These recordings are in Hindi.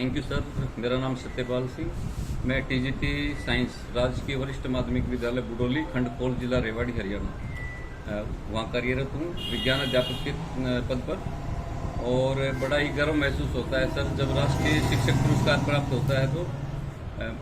Thank you sir. मेरा नाम सत्यपाल सिंह, मैं टीजीटी साइंस राजकीय वरिष्ठ माध्यमिक विद्यालय बुडोली, खंडखोल, जिला रेवाड़ी, हरियाणा वहाँ कार्यरत हूँ विज्ञान अध्यापक के पद पर। और बड़ा ही गर्व महसूस होता है सर जब राष्ट्रीय शिक्षक पुरस्कार प्राप्त होता है। तो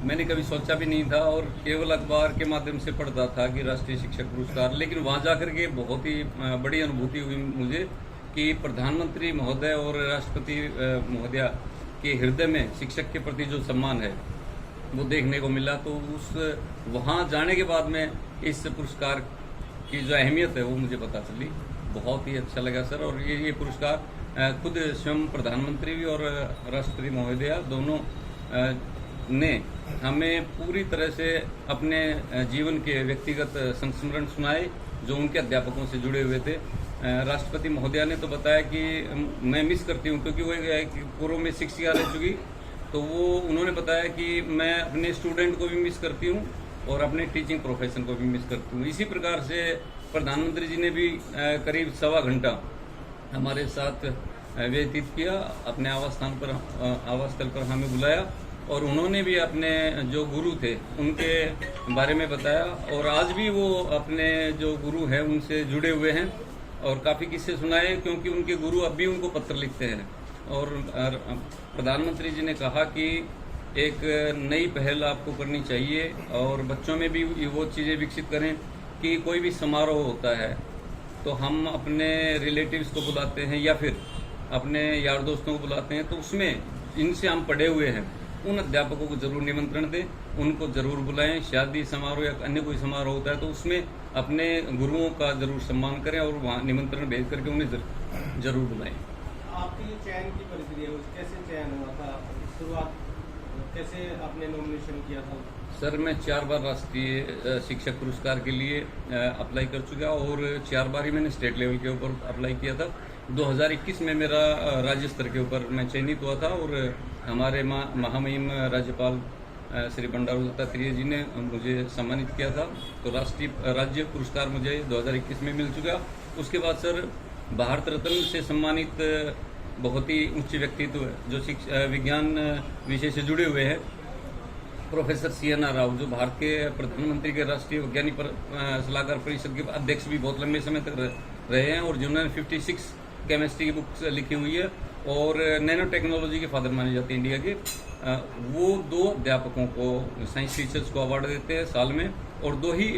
मैंने कभी सोचा भी नहीं था और केवल अखबार के माध्यम से पढ़ता था कि राष्ट्रीय शिक्षक पुरस्कार, लेकिन वहाँ जाकर के बहुत ही बड़ी अनुभूति हुई मुझे कि प्रधानमंत्री महोदय और राष्ट्रपति महोदया के हृदय में शिक्षक के प्रति जो सम्मान है वो देखने को मिला। तो उस वहाँ जाने के बाद में इस पुरस्कार की जो अहमियत है वो मुझे पता चली। बहुत ही अच्छा लगा सर। और ये पुरस्कार खुद स्वयं प्रधानमंत्री भी और राष्ट्रपति महोदया दोनों ने हमें पूरी तरह से अपने जीवन के व्यक्तिगत संस्मरण सुनाए जो उनके अध्यापकों से जुड़े हुए थे। राष्ट्रपति महोदया ने तो बताया कि मैं मिस करती हूँ क्योंकि वो पूर्व में शिक्षिका रह चुकी, तो वो उन्होंने बताया कि मैं अपने स्टूडेंट को भी मिस करती हूँ और अपने टीचिंग प्रोफेशन को भी मिस करती हूँ। इसी प्रकार से प्रधानमंत्री जी ने भी करीब 1.25 घंटा हमारे साथ व्यतीत किया, अपने आवास स्थल पर हमें बुलाया और उन्होंने भी अपने जो गुरु थे उनके बारे में बताया। और आज भी वो अपने जो गुरु हैं उनसे जुड़े हुए हैं और काफ़ी किस्से सुनाए क्योंकि उनके गुरु अब भी उनको पत्र लिखते हैं। और प्रधानमंत्री जी ने कहा कि एक नई पहल आपको करनी चाहिए और बच्चों में भी वो चीज़ें विकसित करें कि कोई भी समारोह होता है तो हम अपने रिलेटिव्स को बुलाते हैं या फिर अपने यार दोस्तों को बुलाते हैं, तो उसमें इनसे हम पढ़े हुए हैं उन अध्यापकों को जरूर निमंत्रण दें, उनको जरूर बुलाएं। शादी समारोह या अन्य कोई समारोह होता है तो उसमें अपने गुरुओं का जरूर सम्मान करें और वहाँ निमंत्रण भेज करके उन्हें जरूर बुलाएं। आपकी जो चयन की प्रक्रिया कैसे चयन हुआ था, शुरुआत कैसे आपने नॉमिनेशन किया था? सर मैं 4 बार राष्ट्रीय शिक्षक पुरस्कार के लिए अप्लाई कर चुका और 4 बार ही मैंने स्टेट लेवल के ऊपर अप्लाई किया था। 2021 में मेरा राज्य स्तर के ऊपर मैं चयनित हुआ था और हमारे महामहिम राज्यपाल श्री बंडारू दत्तात्रेय जी ने मुझे सम्मानित किया था। तो राष्ट्रीय राज्य पुरस्कार मुझे 2021 में मिल चुका। उसके बाद सर भारत रत्न से सम्मानित बहुत ही उच्च व्यक्तित्व जो विज्ञान विषय से जुड़े हुए हैं, प्रोफेसर CNR राव जो भारत के प्रधानमंत्री के राष्ट्रीय वैज्ञानिक सलाहकार परिषद के अध्यक्ष भी बहुत लंबे समय तक रहे हैं और जिन्होंने 56 केमिस्ट्री की बुक्स लिखी हुई है और नैनो टेक्नोलॉजी के फादर माने जाते हैं इंडिया के, वो 2 अध्यापकों को साइंस टीचर्स को अवार्ड देते हैं साल में और 2 ही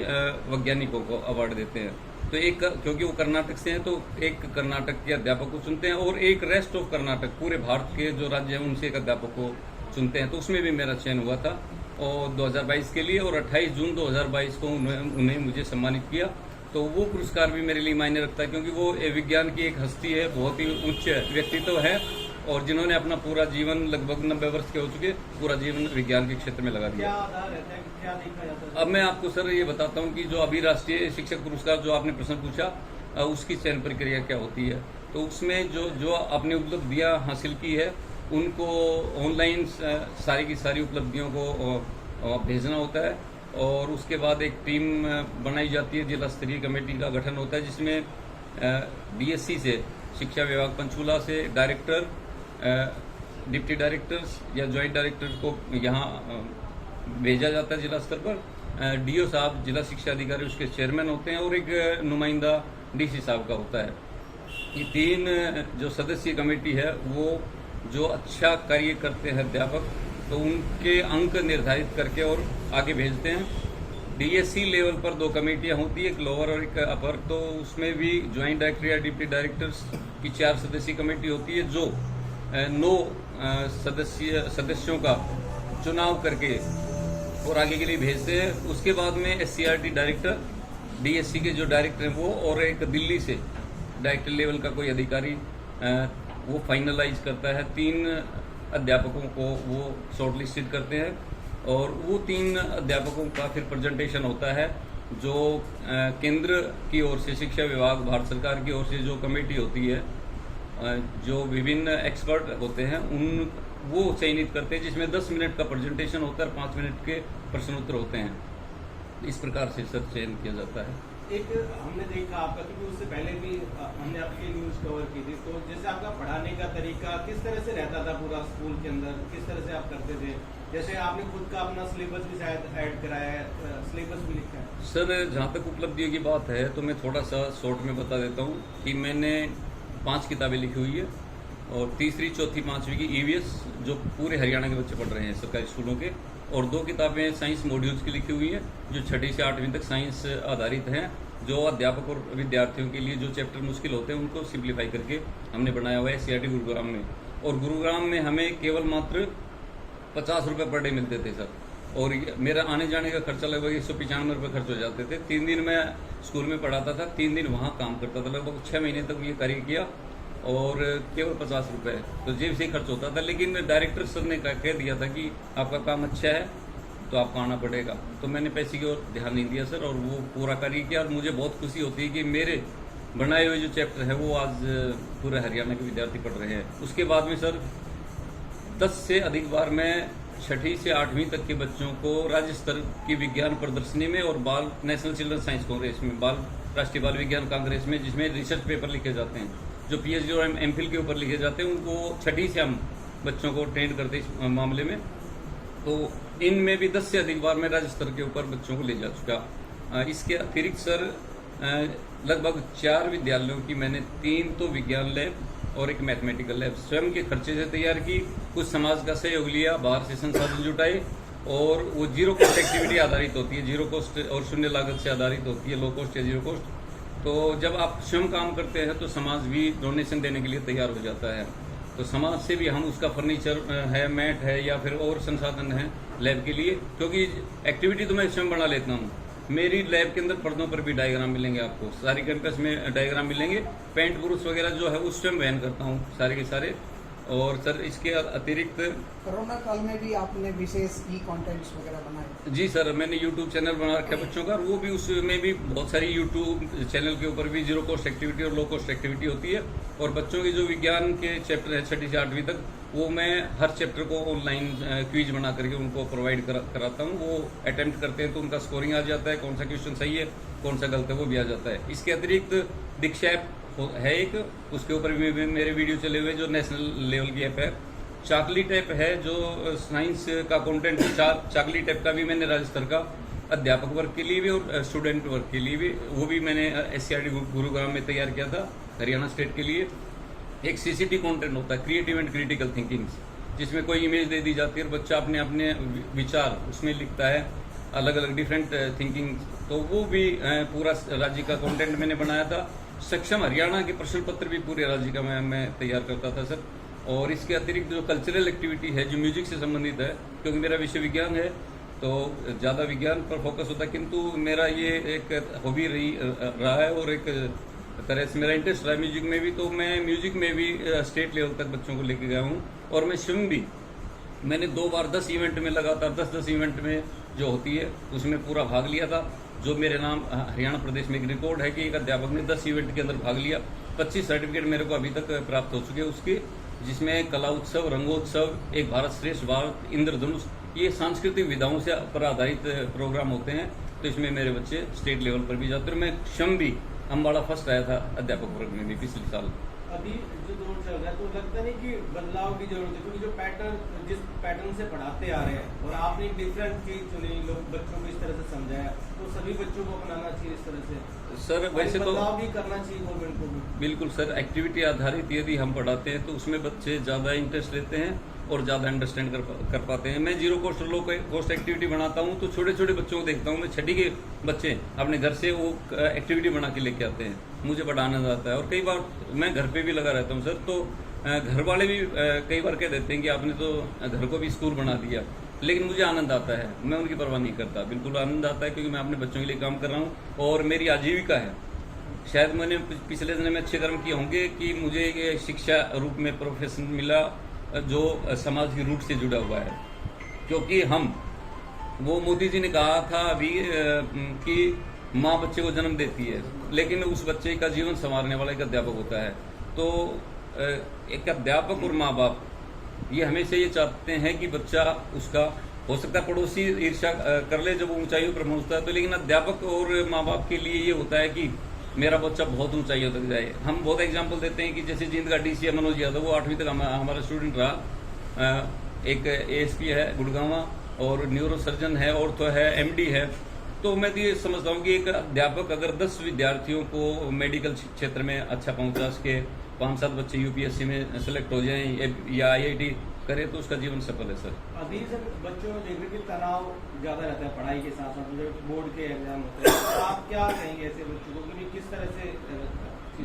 वैज्ञानिकों को अवार्ड देते हैं। तो एक क्योंकि वो कर्नाटक से हैं तो एक कर्नाटक के अध्यापक को चुनते हैं और एक रेस्ट ऑफ कर्नाटक पूरे भारत के जो राज्य हैं उनसे एक अध्यापक को चुनते हैं। तो उसमें भी मेरा चयन हुआ था और 2022 के लिए, और 28 जून 2022 को उन्हें मुझे सम्मानित किया। तो वो पुरस्कार भी मेरे लिए मायने रखता है क्योंकि वो विज्ञान की एक हस्ती है, बहुत ही उच्च व्यक्तित्व है और जिन्होंने अपना पूरा जीवन लगभग 90 वर्ष के हो चुके पूरा जीवन विज्ञान के क्षेत्र में लगा दिया। क्या आधार रहता है, क्या देखा जाता है? अब मैं आपको सर ये बताता हूँ कि जो अभी राष्ट्रीय शिक्षक पुरस्कार जो आपने प्रश्न पूछा उसकी चयन प्रक्रिया क्या होती है। तो उसमें जो आपने उपलब्धियाँ हासिल की है उनको ऑनलाइन सारी की सारी उपलब्धियों को भेजना होता है और उसके बाद एक टीम बनाई जाती है, जिला स्तरीय कमेटी का गठन होता है जिसमें DSC से शिक्षा विभाग पंचकूला से डायरेक्टर, डिप्टी डायरेक्टर्स या ज्वाइंट डायरेक्टर को यहाँ भेजा जाता है जिला स्तर पर। DO साहब जिला शिक्षा अधिकारी उसके चेयरमैन होते हैं और एक नुमाइंदा DC साहब का होता है। ये 3 जो सदस्यीय कमेटी है वो जो अच्छा कार्य करते हैं अध्यापक तो उनके अंक निर्धारित करके और आगे भेजते हैं। DSC लेवल पर 2 कमेटियां होती है, एक लोअर और एक अपर। तो उसमें भी ज्वाइंट डायरेक्टर या डिप्टी डायरेक्टर्स की 4 सदस्यीय कमेटी होती है जो 9 सदस्यों का चुनाव करके और आगे के लिए भेजते हैं। उसके बाद में SCRT डायरेक्टर, DSC के जो डायरेक्टर हैं वो और एक दिल्ली से डायरेक्टर लेवल का कोई अधिकारी वो फाइनलाइज करता है। 3 अध्यापकों को वो शॉर्टलिस्टेड करते हैं और वो 3 अध्यापकों का फिर प्रेजेंटेशन होता है जो केंद्र की ओर से शिक्षा विभाग भारत सरकार की ओर से जो कमेटी होती है जो विभिन्न एक्सपर्ट होते हैं उन वो चयनित करते हैं जिसमें 10 मिनट का प्रेजेंटेशन होता है और 5 मिनट के प्रश्न उत्तर होते हैं। इस प्रकार से सर चयन किया जाता है। एक हमने देखा आपका, क्योंकि उससे पहले भी हमने आपकी न्यूज कवर की थी, तो जैसे आपका पढ़ाने का तरीका किस तरह से रहता था पूरा स्कूल के अंदर, किस तरह से आप करते थे? जैसे आपने खुद का अपना सिलेबस भी शायद ऐड कराया है, सिलेबस भी लिखा है। सर जहाँ तक उपलब्धियों की बात है तो मैं थोड़ा सा शॉर्ट में बता देता हूँ कि मैंने 5 किताबें लिखी हुई है और तीसरी, चौथी, 5वीं की EVS जो पूरे हरियाणा के बच्चे पढ़ रहे हैं सरकारी स्कूलों के, और 2 किताबें साइंस मॉड्यूल्स की लिखी हुई हैं जो 6ठी से 8वीं तक साइंस आधारित हैं, जो अध्यापक और विद्यार्थियों के लिए जो चैप्टर मुश्किल होते हैं उनको सिंप्लीफाई करके हमने बनाया हुआ है CRT गुरुग्राम में। और गुरुग्राम में हमें केवल मात्र 50 रुपये पर डे मिलते थे सर, और मेरा आने जाने का खर्चा लगभग 195 रुपये खर्च हो जाते थे। 3 दिन मैं स्कूल में पढ़ाता था, 3 दिन वहाँ काम करता था, लगभग 6 महीने तक ये कार्य किया और केवल 50 रुपये तो जेब से ही खर्च होता था। लेकिन डायरेक्टर सर ने कह दिया था कि आपका काम अच्छा है तो आपको आना पड़ेगा, तो मैंने पैसे की ओर ध्यान नहीं दिया सर, और वो पूरा कार्य किया। और मुझे बहुत खुशी होती है कि मेरे बनाए हुए जो चैप्टर है वो आज पूरे हरियाणा के विद्यार्थी पढ़ रहे हैं। उसके बाद में सर 10 से अधिक बार मैं 6ठी से 8वीं तक के बच्चों को राज्य स्तर की विज्ञान प्रदर्शनी में और बाल नेशनल चिल्ड्रन साइंस कांग्रेस में, राष्ट्रीय बाल विज्ञान कांग्रेस में, जिसमें रिसर्च पेपर लिखे जाते हैं, जो PhD और MPhil के ऊपर लिखे जाते हैं, उनको 6ठी से हम बच्चों को ट्रेन करते हैं इस मामले में। तो इनमें भी 10 से अधिक बार मैं राज्य स्तर के ऊपर बच्चों को ले जा चुका। इसके अतिरिक्त सर लगभग 4 विद्यालयों की मैंने 3 तो विज्ञान लैब और एक मैथमेटिकल लैब स्वयं के खर्चे से तैयार की, कुछ समाज का सहयोग लिया, बाहर से संसाधन जुटाए, और वो जीरो कॉस्ट एक्टिविटी आधारित होती है, जीरो कॉस्ट और शून्य लागत से आधारित होती है, लो कॉस्ट या जीरो कॉस्ट। तो जब आप स्वयं काम करते हैं तो समाज भी डोनेशन देने के लिए तैयार हो जाता है, तो समाज से भी हम उसका फर्नीचर है, मैट है या फिर और संसाधन है लैब के लिए, क्योंकि एक्टिविटी तो मैं स्वयं बना लेता हूँ। मेरी लैब के अंदर पर्दों पर भी डायग्राम मिलेंगे आपको, सारी कैंपस में डायग्राम मिलेंगे, पेंट ब्रूश वगैरह जो है वो स्वयं वहन करता हूँ सारे के सारे। और सर इसके अतिरिक्त कोरोना काल में भी आपने विशेष कंटेंट्स वगैरह बनाए? जी सर, मैंने यूट्यूब चैनल बना रखा है बच्चों का, वो भी उसमें भी बहुत सारी यूट्यूब चैनल के ऊपर भी जीरो कॉस्ट एक्टिविटी और लो कॉस्ट एक्टिविटी होती है। और बच्चों के जो विज्ञान के चैप्टर है 6ठी से 8वीं तक, वो मैं हर चैप्टर को ऑनलाइन क्विज बना करके उनको प्रोवाइड कराता हूँ। वो अटेम्प्ट करते हैं तो उनका स्कोरिंग आ जाता है, कौन सा क्वेश्चन सही है कौन सा गलत है वो भी आ जाता है। इसके अतिरिक्त दीक्षा ऐप है एक, उसके ऊपर भी मेरे वीडियो चले हुए जो नेशनल लेवल की ऐप है। चाकलेट ऐप है जो साइंस का कंटेंट, चाकलेट ऐप का भी मैंने राज्य स्तर का अध्यापक वर्ग के लिए भी और स्टूडेंट वर्ग के लिए भी, वो भी मैंने SCRT गुरुग्राम में तैयार किया था हरियाणा स्टेट के लिए। एक CCT कंटेंट होता है, क्रिएटिव एंड क्रिटिकल थिंकिंग, जिसमें कोई इमेज दे दी जाती है और बच्चा अपने अपने विचार उसमें लिखता है, अलग अलग डिफरेंट थिंकिंग। तो वो भी पूरा राज्य का कंटेंट मैंने बनाया था। सक्षम हरियाणा के प्रश्न पत्र भी पूरे राज्य का मैं तैयार करता था सर। और इसके अतिरिक्त जो कल्चरल एक्टिविटी है जो म्यूजिक से संबंधित है, क्योंकि मेरा विषय विज्ञान है तो ज़्यादा विज्ञान पर फोकस होता है, किंतु मेरा ये एक हॉबी रहा है और एक तरह से मेरा इंटरेस्ट रहा है म्यूजिक में भी। तो मैं म्यूजिक में भी स्टेट लेवल तक बच्चों को लेके गया हूँ। और मैं स्वयं भी, मैंने 2 बार 10 इवेंट में लगातार 10 इवेंट में जो होती है उसमें पूरा भाग लिया था, जो मेरे नाम हरियाणा प्रदेश में एक रिकॉर्ड है कि एक अध्यापक ने 10 इवेंट के अंदर भाग लिया। 25 सर्टिफिकेट मेरे को अभी तक प्राप्त हो चुके हैं उसके, जिसमें कला उत्सव, रंगोत्सव, एक भारत श्रेष्ठ भारत, इंद्रधनुष, ये सांस्कृतिक विधाओं से पर आधारित प्रोग्राम होते हैं। तो इसमें मेरे बच्चे स्टेट लेवल पर भी जाते हैं। मैं स्वयं भी अम्बाड़ा फर्स्ट आया था अध्यापक वर्ग में भी पिछले साल। अभी जो दौर चल रहा है तो लगता नहीं कि बदलाव की जरूरत है, क्योंकि जो पैटर्न जिस पैटर्न से पढ़ाते आ रहे हैं और आपने एक डिफरेंट चीज चुनी, लोग बच्चों को इस तरह से समझाया, तो सभी बच्चों को अपनाना चाहिए इस तरह से सर। वैसे तो बदलाव भी करना चाहिए गवर्नमेंट को भी। बिल्कुल सर, एक्टिविटी आधारित यदि हम पढ़ाते हैं तो उसमें बच्चे ज़्यादा इंटरेस्ट लेते हैं और ज़्यादा अंडरस्टैंड कर पाते हैं। मैं जीरो कॉस्ट और लो कॉस्ट एक्टिविटी बनाता हूँ तो छोटे छोटे बच्चों को देखता हूँ, मैं 6ठी के बच्चे अपने घर से वो एक्टिविटी बना के लेके आते हैं, मुझे बड़ा आनंद आता है। और कई बार मैं घर पे भी लगा रहता हूँ सर, तो घर वाले भी कई बार कह देते हैं कि आपने तो घर को भी स्कूल बना दिया, लेकिन मुझे आनंद आता है, मैं उनकी परवाह नहीं करता, बिल्कुल आनंद आता है क्योंकि मैं अपने बच्चों के लिए काम कर रहा हूँ और मेरी आजीविका है। शायद मैंने पिछले दिनों में अच्छे कर्म किए होंगे कि मुझे ये शिक्षा रूप में प्रोफेशन मिला जो समाज की रूट से जुड़ा हुआ है। क्योंकि हम, वो मोदी जी ने कहा था अभी कि माँ बच्चे को जन्म देती है, लेकिन उस बच्चे का जीवन संवारने वाला एक अध्यापक होता है। तो एक अध्यापक और माँ बाप ये हमेशा ये चाहते हैं कि बच्चा उसका हो सकता है पड़ोसी ईर्ष्या कर ले जब वो ऊंचाइयों पर पहुंचता है, तो लेकिन अध्यापक और माँ बाप के लिए ये होता है कि मेरा बच्चा बहुत ऊंचाइयों तक जाए। हम बहुत एग्जाम्पल देते हैं कि जैसे जींद का डीसी मनोज यादव, वो 8वीं तक हमारा स्टूडेंट रहा। एक एएसपी है गुड़गांवा, और न्यूरो सर्जन है, ऑर्थो है, एमडी है। तो मैं तो ये समझता हूँ कि एक अध्यापक अगर 10 विद्यार्थियों को मेडिकल क्षेत्र में अच्छा पहुंचा सके, 5-7 बच्चे यूपीएससी में सेलेक्ट हो जाएं या आईआईटी करे, तो उसका जीवन सफल है सर। अभी सर बच्चों में देख रहे कि तनाव ज्यादा रहता है पढ़ाई के साथ साथ, जो बोर्ड के एग्जाम होते हैं, तो आप क्या कहेंगे ऐसे बच्चों को कि किस तरह से?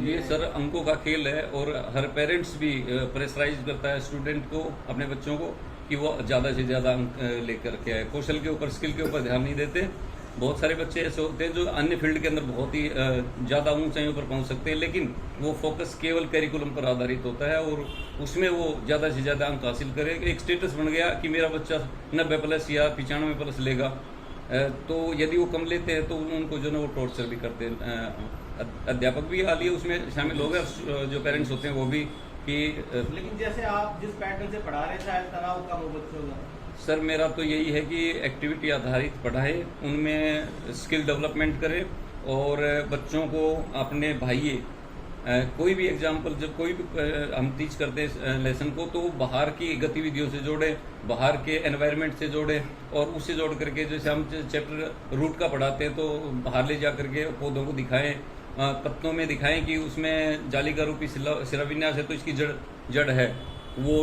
ये सर अंकों का खेल है, और हर पेरेंट्स भी प्रेशराइज करता है स्टूडेंट को, अपने बच्चों को, कि वो ज्यादा से ज्यादा अंक लेकर के आए। कौशल के ऊपर, स्किल के ऊपर ध्यान नहीं देते। बहुत सारे बच्चे ऐसे होते हैं जो अन्य फील्ड के अंदर बहुत ही ज्यादा ऊंचाइयों पर पहुंच सकते हैं, लेकिन वो फोकस केवल करिकुलम पर आधारित होता है, और उसमें वो ज्यादा से ज्यादा अंक हासिल करे। एक स्टेटस बन गया कि मेरा बच्चा 90+ या 95+ लेगा, तो यदि वो कम लेते हैं तो उनको जो ना वो टॉर्चर भी करते हैं। अध्यापक भी हालिए उसमें शामिल हो गए, जो पेरेंट्स होते हैं वो भी, कि लेकिन जैसे आप जिस पैटर्न से पढ़ा रहे हैं शायद तनाव कम हो बच्चों का। सर मेरा तो यही है कि एक्टिविटी आधारित पढ़ाए, उनमें स्किल डेवलपमेंट करें, और बच्चों को अपने भाइये कोई भी एग्जाम्पल, जब कोई भी हम टीच करते हैं लेसन को, तो बाहर की गतिविधियों से जोड़े, बाहर के एनवायरनमेंट से जोड़े, और उससे जोड़ करके जैसे हम चैप्टर रूट का पढ़ाते हैं तो बाहर ले जा करके पौधों को दिखाएं, पत्तों में दिखाएं कि उसमें जाली का रूपी शिलाविन्यास है, तो इसकी जड़ है, वो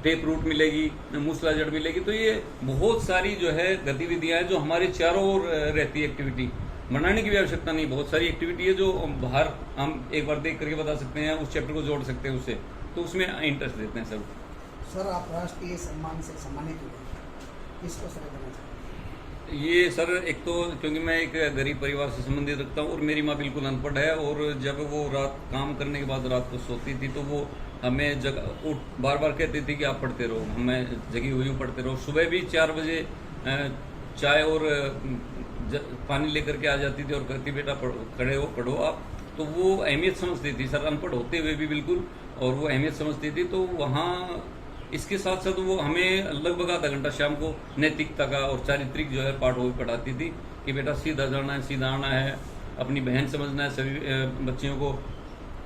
टेप रूट मिलेगी, मूसला जड़ मिलेगी। तो ये बहुत सारी जो है गतिविधियां हैं जो हमारे चारों ओर रहती है। एक्टिविटी बनाने की भी आवश्यकता नहीं, बहुत सारी एक्टिविटी है जो बाहर हम एक बार देख करके बता सकते हैं, उस चैप्टर को जोड़ सकते हैं उससे, तो उसमें इंटरेस्ट देते हैं सब। सर आप राष्ट्रीय सम्मान से सम्मानित हुए, किसको श्रेय देना चाहते हैं? ये सर एक तो क्योंकि मैं एक गरीब परिवार से संबंधित रखता हूँ, और मेरी माँ बिल्कुल अनपढ़ है, और जब वो रात काम करने के बाद रात को सोती थी तो वो हमें बार बार कहती थी कि आप पढ़ते रहो, हमें जगी हुई हूँ, पढ़ते रहो। सुबह भी 4 बजे चाय और पानी लेकर के आ जाती थी और कहती बेटा खड़े हो, पढ़ो आप। तो वो अहमियत समझती थी सर, अनपढ़ होते हुए भी बिल्कुल, और वो अहमियत समझती थी। तो वहाँ इसके साथ साथ वो हमें लगभग आधा घंटा शाम को नैतिकता का और चारित्रिक जो है पाठ वो भी पढ़ाती थी, कि बेटा सीधा जाना है, सीधा आना है, अपनी बहन समझना है सभी बच्चियों को।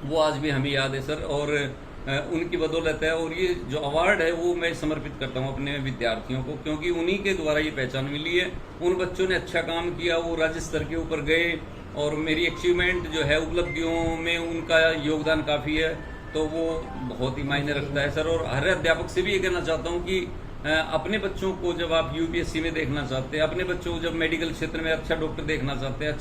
वो आज भी हमें याद है सर, और उनकी बदौलत है। और ये जो अवार्ड है वो मैं समर्पित करता हूँ अपने विद्यार्थियों को, क्योंकि उन्हीं के द्वारा ये पहचान मिली है। उन बच्चों ने अच्छा काम किया, वो राज्य स्तर के ऊपर गए, और मेरी अचीवमेंट जो है, उपलब्धियों में उनका योगदान काफ़ी है, तो वो बहुत ही मायने रखता है सर। और हर अध्यापक से भी ये कहना चाहता हूँ कि अपने बच्चों को जब आप यूपीएससी में देखना चाहते हैं, अपने बच्चों को जब मेडिकल क्षेत्र में अच्छा डॉक्टर देखना चाहते हैं,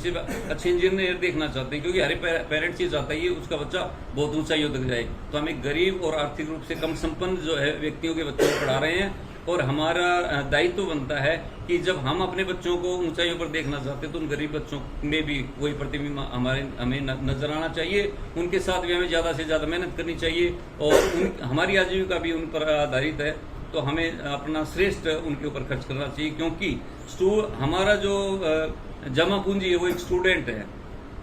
अच्छे इंजीनियर देखना चाहते हैं, क्योंकि हर पेरेंट्स ये चाहता है उसका बच्चा बहुत ऊंचाइयों तक जाए, तो हम एक गरीब और आर्थिक रूप से कम संपन्न जो है व्यक्तियों के बच्चों को पढ़ा रहे हैं। और हमारा दायित्व बनता है कि जब हम अपने बच्चों को ऊंचाइयों पर देखना चाहते हैं, तो उन गरीब बच्चों में भी वही प्रतिबिंब हमें नजर आना चाहिए। उनके साथ भी हमें ज्यादा से ज्यादा मेहनत करनी चाहिए, और हमारी आजीविका भी उन पर आधारित है, तो हमें अपना श्रेष्ठ उनके ऊपर खर्च करना चाहिए। क्योंकि हमारा जो जमा पूंजी है वो एक स्टूडेंट है,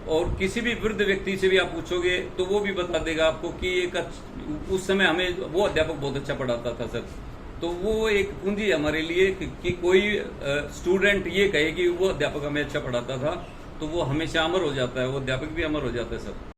और किसी भी वृद्ध व्यक्ति से भी आप पूछोगे तो वो भी बता देगा आपको कि उस समय हमें वो अध्यापक बहुत अच्छा पढ़ाता था सर। तो वो एक पूंजी है हमारे लिए कि कोई स्टूडेंट ये कहे कि वो अध्यापक हमें अच्छा पढ़ाता था, तो वो हमेशा अमर हो जाता है, वो अध्यापक भी अमर हो जाता है सर।